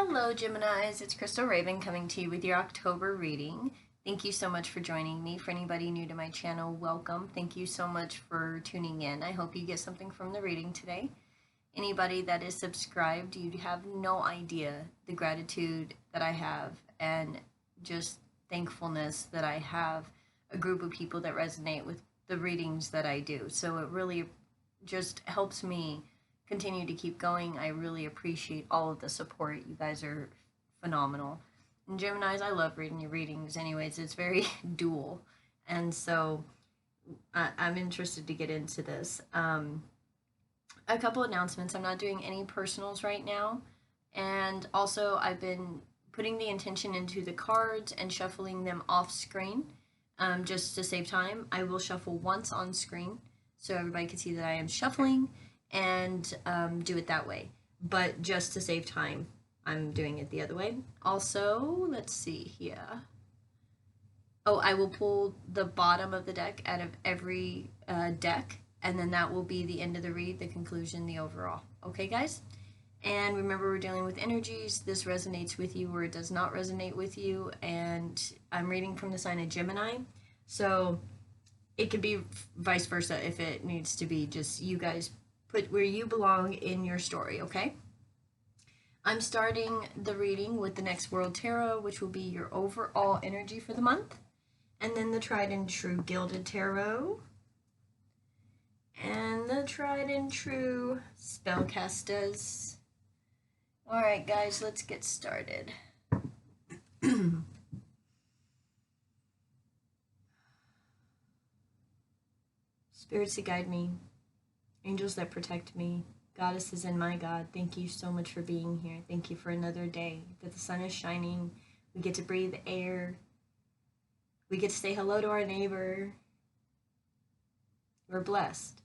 Hello, Geminis. It's Crystal Raven coming to you with your October reading. Thank you so much for joining me. For anybody new to my channel, welcome. Thank you so much for tuning in. I hope you get something from the reading today. Anybody that is subscribed, you have no idea the gratitude that I have and just thankfulness that I have a group of people that resonate with the readings that I do. So it really just helps me continue to keep going. I really appreciate all of the support. You guys are phenomenal. And Geminis, I love reading your readings anyways. It's very dual. And so I'm interested to get into this. A couple announcements. I'm not doing any personals right now. And also I've been putting the intention into the cards and shuffling them off screen just to save time. I will shuffle once on screen so everybody can see that I am shuffling and do it that way. But just to save time, I'm doing it the other way. Also, let's see here. Oh, I will pull the bottom of the deck out of every deck, and then that will be the end of the read, the conclusion, the overall. Okay, guys? And remember, we're dealing with energies. This resonates with you or it does not resonate with you. And I'm reading from the sign of Gemini. So it could be vice versa if it needs to be. Just you guys put where you belong in your story, okay? I'm starting the reading with the Next World Tarot, which will be your overall energy for the month. And then the Tried and True Gilded Tarot. And the Tried and True Spellcasters. Alright guys, let's get started. Spirits that guide me, angels that protect me, goddesses and my God, thank you so much for being here. Thank you for another day, that the sun is shining, we get to breathe air, we get to say hello to our neighbor. We're blessed,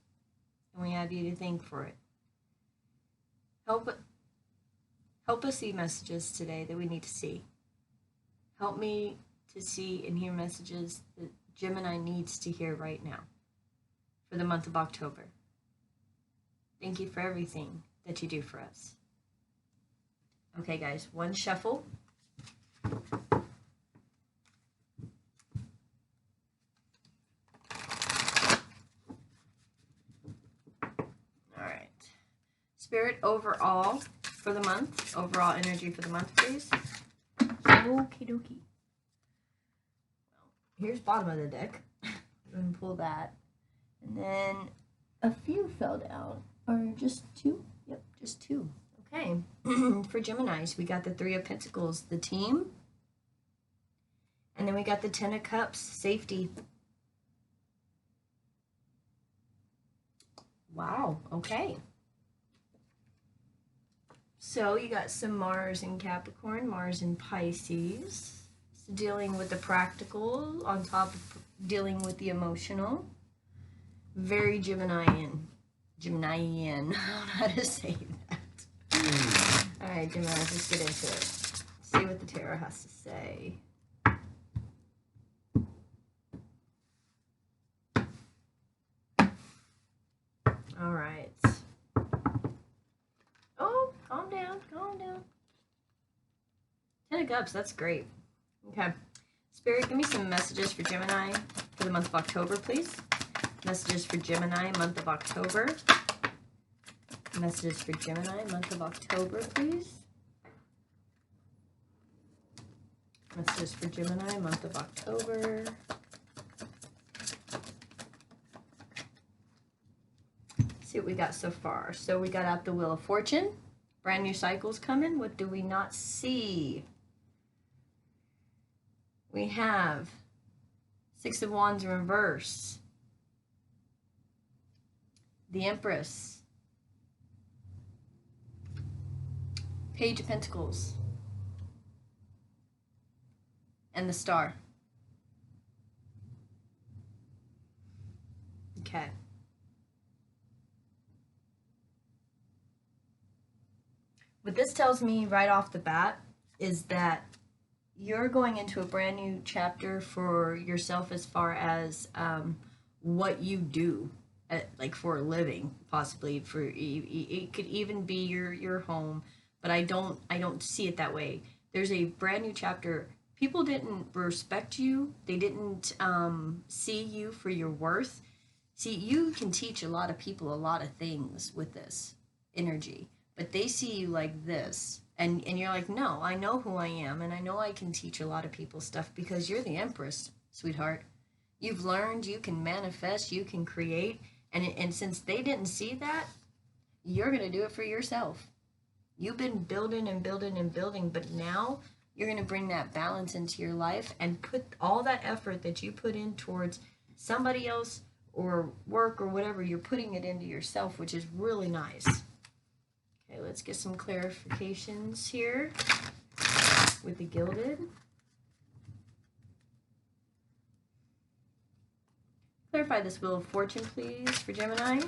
and we have you to thank for it. Help us see messages today that we need to see. Help me to see and hear messages that Gemini needs to hear right now for the month of October. Thank you for everything that you do for us. Okay, guys, one shuffle. All right. Spirit overall for the month. Overall energy for the month, please. Okie dokie. Well, here's bottom of the deck. I'm going to pull that. And then a few fell down. Or just two? Yep, just two. Okay. For Geminis, we got the Three of Pentacles, the team. And then we got the Ten of Cups, safety. Wow, okay. So you got some Mars in Capricorn, Mars in Pisces. So dealing with the practical on top of dealing with the emotional. Very Geminian. Geminian. I don't know how to say that. Alright, Gemini, let's get into it. See what the tarot has to say. Alright. Oh, calm down, calm down. Ten of Cups, that's great. Okay. Spirit, give me some messages for Gemini for the month of October, please. Messages for Gemini, month of October. Messages for Gemini, month of October, please. Messages for Gemini, month of October. Let's see what we got so far. So we got out the Wheel of Fortune. Brand new cycles coming. What do we not see? We have Six of Wands in reverse. The Empress. Page of Pentacles. And the Star. Okay. What this tells me right off the bat is that you're going into a brand new chapter for yourself as far as what you do. Like for a living, possibly for it could even be your home, but I don't see it that way. There's a brand new chapter. People didn't respect you. They didn't see you for your worth. See, you can teach a lot of people a lot of things with this energy, but they see you like this, and you're like, no, I know who I am, and I know I can teach a lot of people stuff because you're the Empress, sweetheart. You've learned, you can manifest, you can create, and since they didn't see that, you're going to do it for yourself. You've been building and building and building, but now you're going to bring that balance into your life and put all that effort that you put in towards somebody else or work or whatever, you're putting it into yourself, which is really nice. Okay, let's get some clarifications here with the Gilded. Clarify this Wheel of Fortune, please, for Gemini.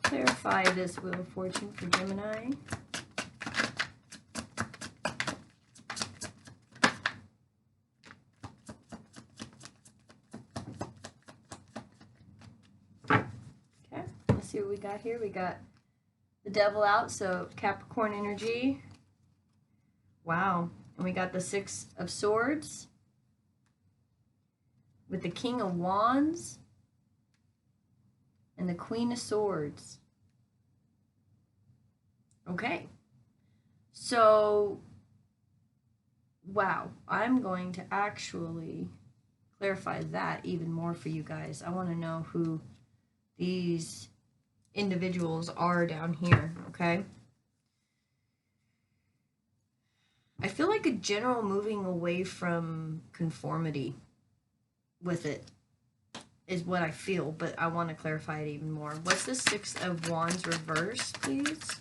Clarify this Wheel of Fortune for Gemini. Okay, let's see what we got here. We got the Devil out, so Capricorn energy. Wow. And we got the Six of Swords with the King of Wands and the Queen of Swords. Okay, so, wow, I'm going to actually clarify that even more for you guys. I want to know who these individuals are down here, okay? I feel like a general moving away from conformity with it is what I feel, but I want to clarify it even more. What's the Six of Wands reverse, please?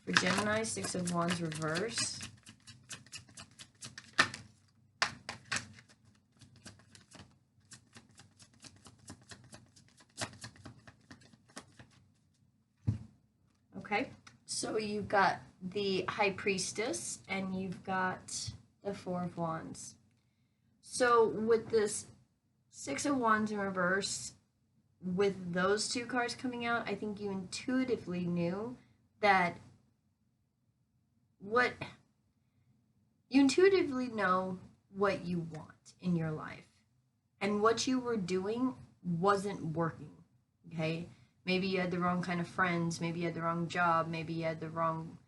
For Gemini, Six of Wands reverse. Okay, so you've got the High Priestess and you've got the Four of Wands. So with this Six of Wands in reverse, with those two cards coming out, I think you intuitively knew that you intuitively know what you want in your life, and what you were doing wasn't working, okay? Maybe you had the wrong kind of friends, maybe you had the wrong job, maybe you had the wrong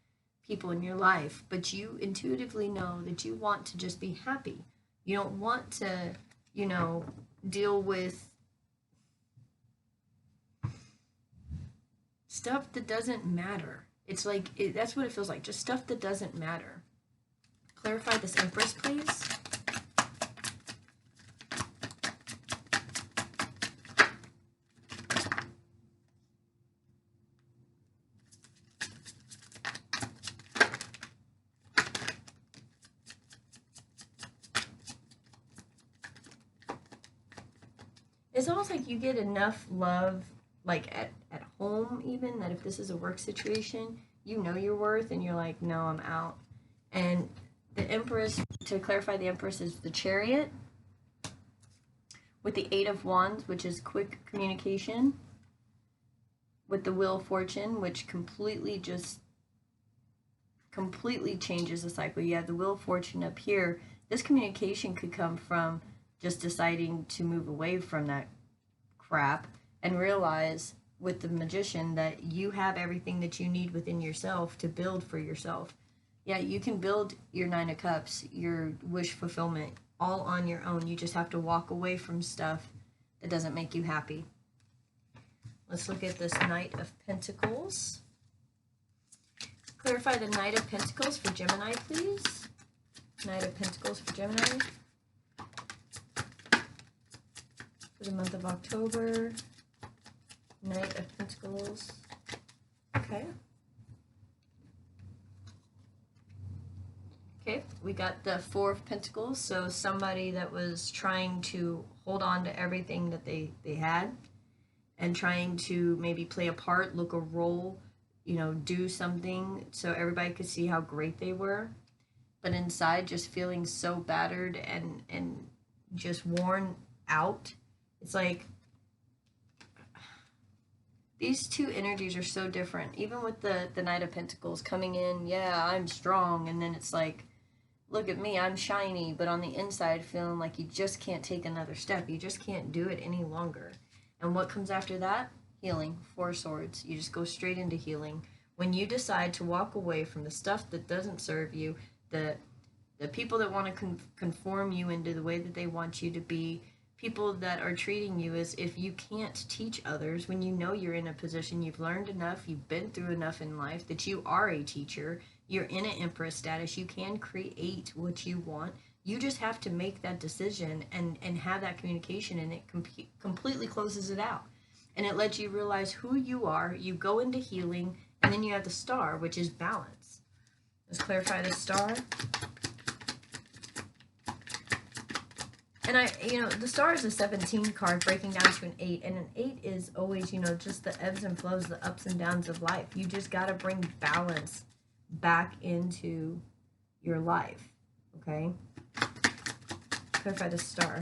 people in your life, but you intuitively know that you want to just be happy. You don't want to, you know, deal with stuff that doesn't matter. It's like, that's what it feels like, just stuff that doesn't matter. Clarify this Empress, please. It's almost like you get enough love, like at home even, that if this is a work situation, you know your worth and you're like, no, I'm out. And the Empress, to clarify, the Empress is the Chariot with the Eight of Wands, which is quick communication, with the Wheel of Fortune, which completely changes the cycle. You have the Wheel of Fortune up here. This communication could come from just deciding to move away from that crap and realize with the Magician that you have everything that you need within yourself to build for yourself. Yeah, you can build your Nine of Cups, your wish fulfillment, all on your own. You just have to walk away from stuff that doesn't make you happy. Let's look at this Knight of Pentacles. Clarify the Knight of Pentacles for Gemini, please. Knight of Pentacles for Gemini. For the month of October. Knight of Pentacles. Okay. Okay, we got the Four of Pentacles. So somebody that was trying to hold on to everything that they had and trying to maybe play a part, look a role, you know, do something so everybody could see how great they were. But inside just feeling so battered and just worn out. It's like, these two energies are so different. Even with the Knight of Pentacles coming in, yeah, I'm strong, and then it's like, look at me, I'm shiny, but on the inside feeling like you just can't take another step. You just can't do it any longer. And what comes after that? Healing. Four Swords. You just go straight into healing. When you decide to walk away from the stuff that doesn't serve you, the people that want to conform you into the way that they want you to be, people that are treating you as if you can't teach others, when you know you're in a position, you've learned enough, you've been through enough in life, that you are a teacher, you're in an empress status, you can create what you want. You just have to make that decision and have that communication, and it completely closes it out. And it lets you realize who you are. You go into healing, and then you have the Star, which is balance. Let's clarify the Star. And the Star is a 17 card breaking down to an 8, and an 8 is always, just the ebbs and flows, the ups and downs of life. You just got to bring balance back into your life, okay? Clarify the Star.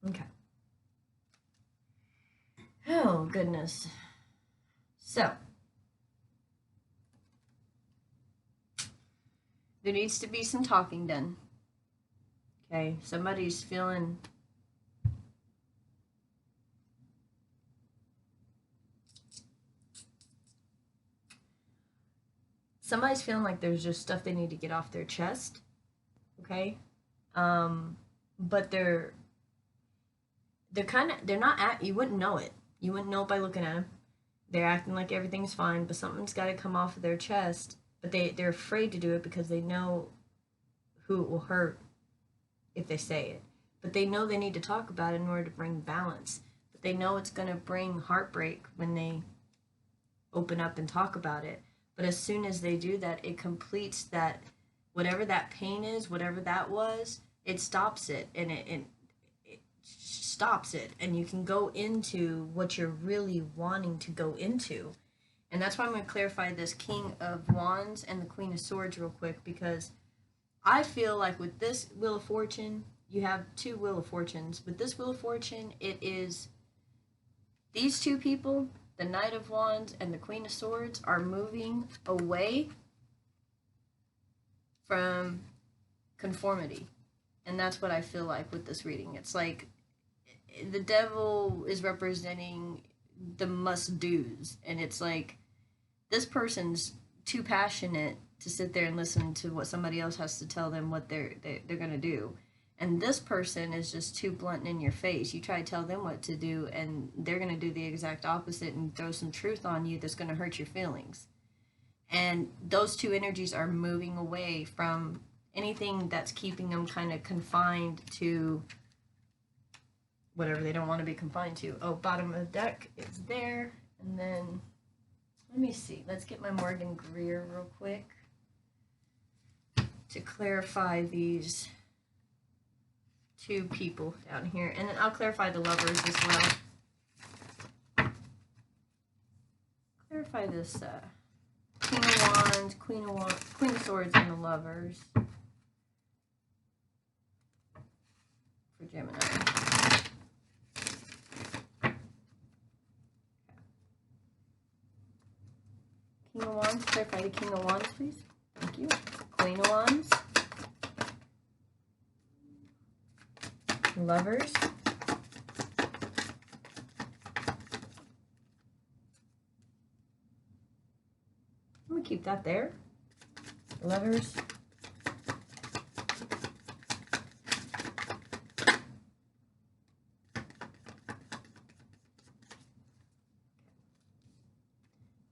Okay. Oh, goodness. So, there needs to be some talking done. Okay, somebody's feeling like there's just stuff they need to get off their chest. Okay? But they're not you wouldn't know it. You wouldn't know it by looking at them. They're acting like everything's fine, but something's got to come off of their chest. But they're afraid to do it because they know who it will hurt if they say it. But they know they need to talk about it in order to bring balance. But they know it's going to bring heartbreak when they open up and talk about it. But as soon as they do that, it completes that, whatever that pain is, whatever that was, it stops it, and it stops it, and you can go into what you're really wanting to go into. And that's why I'm going to clarify this King of Wands and the Queen of Swords real quick, because I feel like with this Wheel of Fortune, you have two Wheel of Fortunes. With this Wheel of Fortune, it is these two people, the Knight of Wands and the Queen of Swords, are moving away from conformity. And that's what I feel like with this reading. It's like the devil is representing the must-dos, and it's like this person's too passionate to sit there and listen to what somebody else has to tell them what they're going to do. And this person is just too blunt in your face. You try to tell them what to do, and they're going to do the exact opposite and throw some truth on you that's going to hurt your feelings. And those two energies are moving away from anything that's keeping them kind of confined to whatever they don't want to be confined to. Oh, bottom of the deck is there. And then, let me see. Let's get my Morgan Greer real quick to clarify these two people down here. And then I'll clarify the Lovers as well. Clarify this King of Wands, Queen of Swords, and the Lovers for Gemini. King of Wands, clarify the King of Wands, please. Thank you. Queen of Wands. Lovers. I'm going to keep that there. Lovers.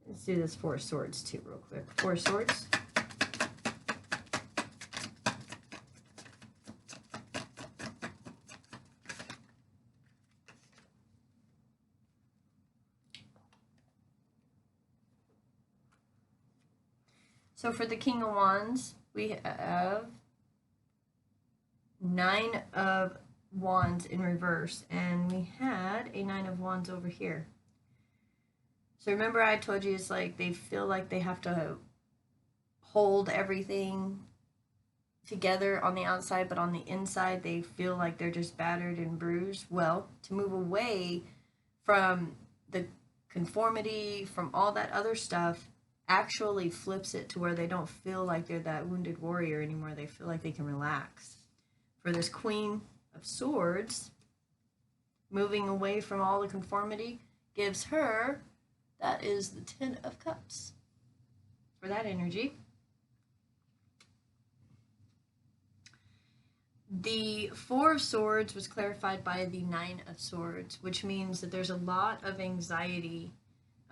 Let's do this Four of Swords too real quick. Four of Swords. So for the King of Wands, we have Nine of Wands in reverse, and we had a Nine of Wands over here. So remember I told you it's like they feel like they have to hold everything together on the outside, but on the inside they feel like they're just battered and bruised. Well, to move away from the conformity, from all that other stuff, actually flips it to where they don't feel like they're that wounded warrior anymore. They feel like they can relax. For this Queen of Swords, moving away from all the conformity gives her, that is the Ten of Cups for that energy. The Four of Swords was clarified by the Nine of Swords, which means that there's a lot of anxiety.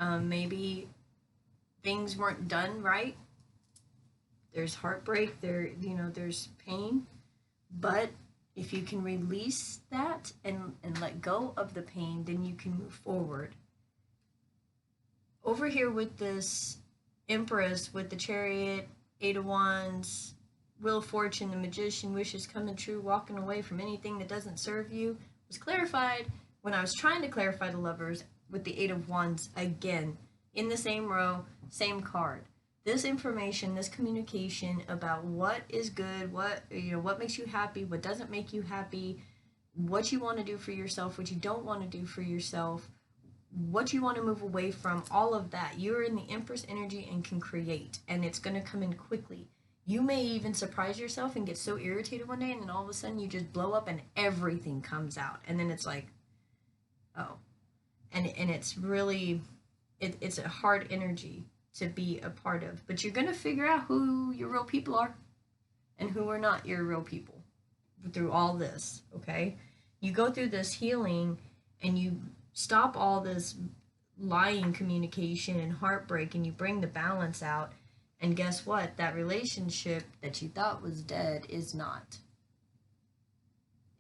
Maybe things weren't done right. There's heartbreak, there's pain. But if you can release that and let go of the pain, then you can move forward. Over here with this Empress, with the Chariot, Eight of Wands, Wheel of Fortune, the Magician, wishes coming true, walking away from anything that doesn't serve you, was clarified when I was trying to clarify the Lovers with the Eight of Wands again, in the same row, same card. This information, this communication about what is good, what makes you happy, what doesn't make you happy, what you want to do for yourself, what you don't want to do for yourself, what you want to move away from, all of that. You're in the Empress energy and can create, and it's going to come in quickly. You may even surprise yourself and get so irritated one day, and then all of a sudden you just blow up and everything comes out. And then it's like, oh. And it's really, it's a hard energy to be a part of. But you're going to figure out who your real people are and who are not your real people through all this, okay? You go through this healing and you stop all this lying communication and heartbreak, and you bring the balance out. And guess what? That relationship that you thought was dead is not.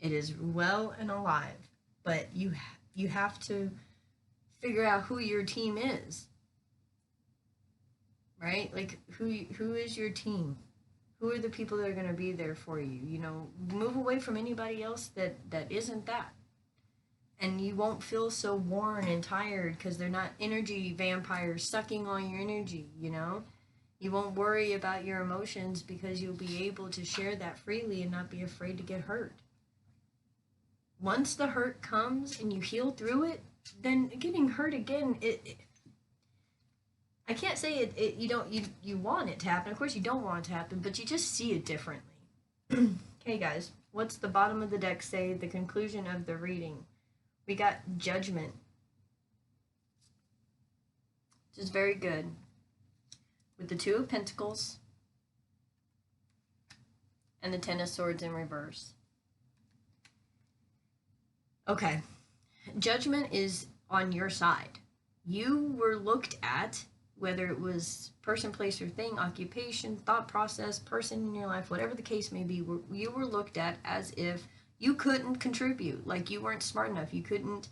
It is well and alive. But you have to figure out who your team is. Right? Like, who is your team? Who are the people that are going to be there for you? Move away from anybody else that isn't that. And you won't feel so worn and tired because they're not energy vampires sucking all your energy, You won't worry about your emotions because you'll be able to share that freely and not be afraid to get hurt. Once the hurt comes and you heal through it, then getting hurt again, I can't say you want it to happen. Of course you don't want it to happen, but you just see it differently. Okay, guys, what's the bottom of the deck say, the conclusion of the reading? We got Judgment. Which is very good. With the Two of Pentacles and the Ten of Swords in reverse. Okay. Judgment is on your side. You were looked at, whether it was person, place, or thing, occupation, thought process, person in your life, whatever the case may be, you were looked at as if you couldn't contribute, like you weren't smart enough, you couldn't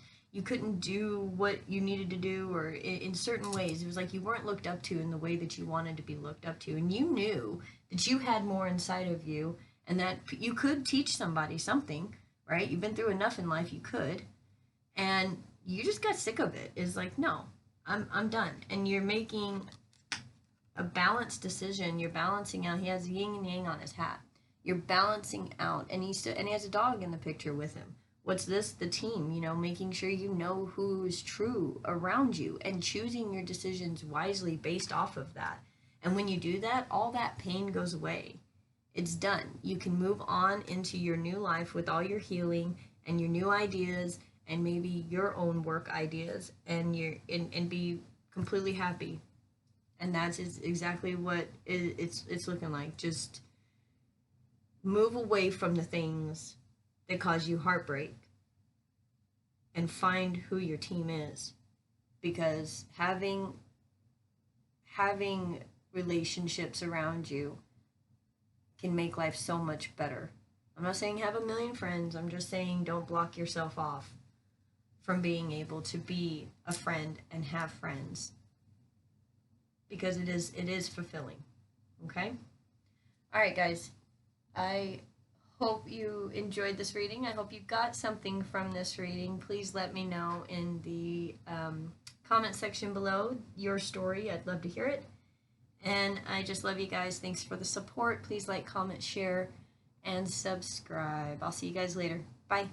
do what you needed to do, or in certain ways it was like you weren't looked up to in the way that you wanted to be looked up to, and you knew that you had more inside of you and that you could teach somebody something, right? You've been through enough in life, you could, and you just got sick of it. It's like, no, I'm done. And you're making a balanced decision. You're balancing out. He has yin and yang on his hat. You're balancing out, and he has a dog in the picture with him. What's this? The team, making sure you know who is true around you and choosing your decisions wisely based off of that. And when you do that, all that pain goes away. It's done. You can move on into your new life with all your healing and your new ideas and maybe your own work ideas, and be completely happy. And that's exactly what it's looking like. Just move away from the things that cause you heartbreak and find who your team is, because having relationships around you can make life so much better. I'm not saying have a million friends. I'm just saying don't block yourself off from being able to be a friend and have friends, because it is fulfilling. Okay? All right, guys. I hope you enjoyed this reading. I hope you got something from this reading. Please let me know in the comment section below your story. I'd love to hear it. And I just love you guys. Thanks for the support. Please like, comment, share, and subscribe. I'll see you guys later. Bye.